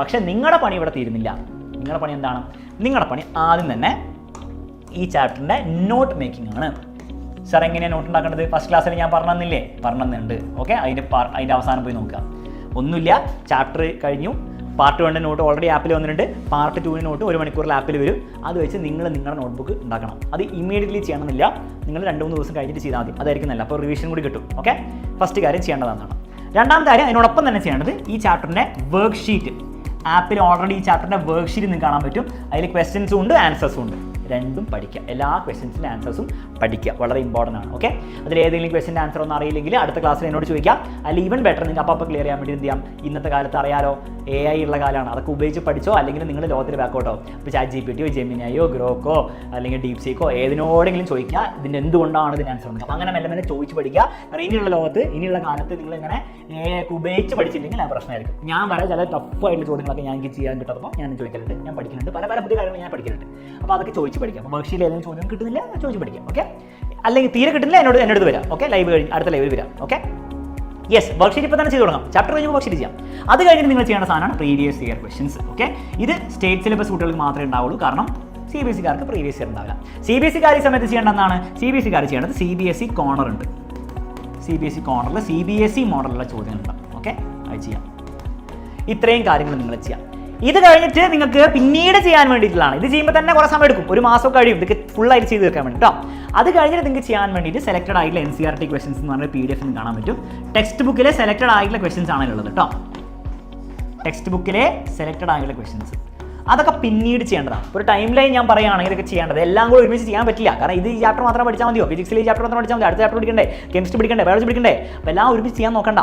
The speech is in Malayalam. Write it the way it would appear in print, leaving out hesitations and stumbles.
പക്ഷേ നിങ്ങളുടെ പണി ഇവിടെ തീരുന്നില്ല. നിങ്ങളുടെ പണി എന്താണ്? നിങ്ങളുടെ പണി ആദ്യം തന്നെ ഈ ചാപ്റ്ററിൻ്റെ നോട്ട് മേക്കിംഗ് ആണ്. സാർ എങ്ങനെയാണ് നോട്ട് ഉണ്ടാക്കേണ്ടത്? ഫസ്റ്റ് ക്ലാസ്സിൽ ഞാൻ പറഞ്ഞെന്നുണ്ട്. ഓക്കെ, അതിൻ്റെ അവസാനം പോയി നോക്കുക. ഒന്നുമില്ല, ചാപ്റ്റർ കഴിഞ്ഞു, പാർട്ട് 1 നോട്ട് ഓൾറെഡി ആപ്പിൽ വന്നിട്ടുണ്ട്, പാർട്ട് 2 നോട്ട് 1 മണിക്കൂറിൽ ആപ്പിൽ വരും. അത് വെച്ച് നിങ്ങൾ നിങ്ങളുടെ നോട്ട്ബുക്ക് ഉണ്ടാക്കണം. അത് ഇമ്മീഡിയറ്റ്ലി ചെയ്യണമെന്നില്ല, നിങ്ങൾ 2-3 ദിവസം കഴിഞ്ഞിട്ട് ചെയ്താൽ മതി. അതായിരിക്കും നല്ല, അപ്പോൾ റിവിഷൻ കൂടി കിട്ടും. ഓക്കെ, ഫസ്റ്റ് കാര്യം ചെയ്യേണ്ടതാണ്. രണ്ടാമത്തെ കാര്യം, അതിനോടൊപ്പം തന്നെ ചെയ്യേണ്ടത് ഈ ചാപ്റ്ററിൻ്റെ വർക്ക് ഷീറ്റ്. ആപ്പിൽ ഓൾറെഡി ഈ ചാപ്റ്ററിൻ്റെ വർക്ക് ഷീറ്റ് നിങ്ങൾക്ക് കാണാൻ പറ്റും. അതിൽ ക്വസ്റ്റ്യൻസും ഉണ്ട്, ആൻസേഴ്സും ഉണ്ട്. രണ്ടും പഠിക്കുക, എല്ലാ ക്വസ്റ്റ്യൻസിൻ്റെ ആൻസേഴ്സും പഠിക്കുക, വളരെ ഇമ്പോർട്ടൻ്റ് ആണ്. ഓക്കെ, അതിൽ ഏതെങ്കിലും ക്വസ്റ്റ്യൻ്റെ ആൻസർ ഒന്നും അറിയില്ലെങ്കിൽ അടുത്ത ക്ലാസ്സിൽ എന്നോട് ചോദിക്കാം. അല്ലെങ്കിൽ ഈവൻ ബെറ്റർ നിങ്ങൾക്ക് അപ്പോൾ ക്ലിയർ ചെയ്യാൻ വേണ്ടി എന്ത് ചെയ്യാം, ഇന്നത്തെ കാലത്ത് അറിയാലോ AI ഉള്ള കാലമാണ്, അതൊക്കെ ഉപയോഗിച്ച് പഠിച്ചോ, അല്ലെങ്കിൽ നിങ്ങൾ ലോകത്തിൽ ബാക്കോട്ടോ. ഇപ്പോൾ ChatGPT ജെമിനിയോ ഗ്രോക്കോ അല്ലെങ്കിൽ ഡീപ്സീക്കോ ഏതിനോടെങ്കിലും ചോദിക്കുക, ഇതിൻ്റെ എന്തുകൊണ്ടാണ് ഇതിൻ്റെ ആൻസർ ഉണ്ടെങ്കിൽ. അപ്പോൾ അങ്ങനെ മെല്ലെ മെല്ലെ ചോദിച്ച് പഠിക്കുക. കാരണം ഇനിയുള്ള ലോകത്ത് ഇനിയുള്ള കാലത്ത് നിങ്ങൾ ഇങ്ങനെ AI ഒക്കെ ഉപയോഗിച്ച് പഠിച്ചില്ലെങ്കിൽ ആ പ്രശ്നമായിരിക്കും. ഞാൻ വരെ ചില ടഫായിട്ടുള്ള ചോദ്യങ്ങളൊക്കെ ഞാൻ എനിക്ക് ചെയ്യാൻ കിട്ടുമ്പോൾ ഞാൻ ചോദിക്കലുണ്ട്, ഞാൻ പഠിക്കുന്നുണ്ട്, പല പുതിയ കാര്യങ്ങൾ ഞാൻ പഠിക്കുന്നുണ്ട്. അപ്പോൾ അതൊക്കെ ചോദിച്ച് പഠിക്കാം. അപ്പോൾ വർക്ക്ഷീറ്റിൽ ഏതെങ്കിലും ചോദ്യം കിട്ടുന്നില്ല, ചോദിച്ച് പഠിക്കാം. ഓക്കെ, അല്ലെങ്കിൽ തീരെ കിട്ടുന്നില്ല, എന്നോട് വരാം. ഓക്കെ, ലൈവ് കഴിഞ്ഞ് അടുത്ത ലൈവിൽ വരാം. ഓക്കെ, യെസ്, വർക്ക്ഷീറ്റ് ഇപ്പോൾ തന്നെ ചെയ്ത് തുടങ്ങാം. ചാപ്റ്റർ കഴിഞ്ഞ് വർക്ക്ഷീറ്റ് ചെയ്യാം. അത് കഴിഞ്ഞിട്ട് നിങ്ങൾ ചെയ്യേണ്ട സാധനമാണ് പ്രീവിയസ് ഇയർ ക്വസ്റ്റ്യൻസ്. ഓക്കെ, ഇത് സ്റ്റേറ്റ് സിലബസ് കുട്ടികൾക്ക് മാത്രമേ ഉണ്ടാവുള്ളൂ. കാരണം CBSE കാർക്ക് പ്രീവിയസ് ഇയർ ഉണ്ടാവില്ല. CBSE കാർ ഈ സമയത്ത് ചെയ്യേണ്ടതാണ്, CBSE കാർ ചെയ്യേണ്ടത് CBSE കോർണർ ഉണ്ട്. CBSE കോർണറിൽ CBSE മോഡലുള്ള ചോദ്യങ്ങളുണ്ടാവും. ഓക്കെ, അത് ചെയ്യാം. ഇത്രയും കാര്യങ്ങൾ നിങ്ങൾ ചെയ്യാം. ഇത് കഴിഞ്ഞിട്ട് നിങ്ങൾക്ക് പിന്നീട് ചെയ്യാൻ വേണ്ടിയിട്ടുള്ളതാണ്. ഇത് ചെയ്യുമ്പോൾ തന്നെ കുറേ സമയം എടുക്കും, 1 മാസം കഴിയും ഇതൊക്കെ ഫുള്ളായിട്ട് ചെയ്ത് തീർക്കാൻ വേണ്ടി കേട്ടോ. അത് കഴിഞ്ഞിട്ട് നിങ്ങൾക്ക് ചെയ്യാൻ വേണ്ടിയിട്ട് സെലക്റ്റഡ് ആയിട്ടുള്ള NCERT ക്വസ്റ്റൻസ് എന്ന് പറഞ്ഞ PDF കാണാൻ പറ്റും. ടെക്സ്റ്റ് ബുക്കിലെ സെലക്റ്റഡ് ആയിട്ടുള്ള ക്വസ്റ്റൻസ് ആണ് ഉള്ളത് കേട്ടോ. ടെക്സ്റ്റ് ബുക്കിലെ സെലക്റ്റഡ് ആയിട്ടുള്ള ക്വസ്റ്റൻസ് അതൊക്കെ പിന്നീട് ചെയ്യേണ്ടതാണ്. ഒരു ടൈം ലൈൻ ഞാൻ പറയുകയാണെങ്കിൽ ഇതൊക്കെ ചെയ്യേണ്ടത് എല്ലാം കൂടി ഒരുമിച്ച് ചെയ്യാൻ പറ്റില്ല. കാരണം ഇത് ഈ ചാപ്റ്റർ മാത്രം പഠിച്ചാൽ മതിയോ? ഫിസിക്സിൽ ഈ ചാപ്റ്റർ മാത്രം പഠിച്ചാൽ മതി, അടുത്ത ചാപ്റ്റർ പഠിക്കണ്ടേ, കെമിസ്ട്രി പഠിക്കണ്ടേ, ബയോളജി പഠിക്കണ്ടേ? അപ്പോൾ എല്ലാം ഒരുമിച്ച് ചെയ്യാൻ നോക്കണ്ട.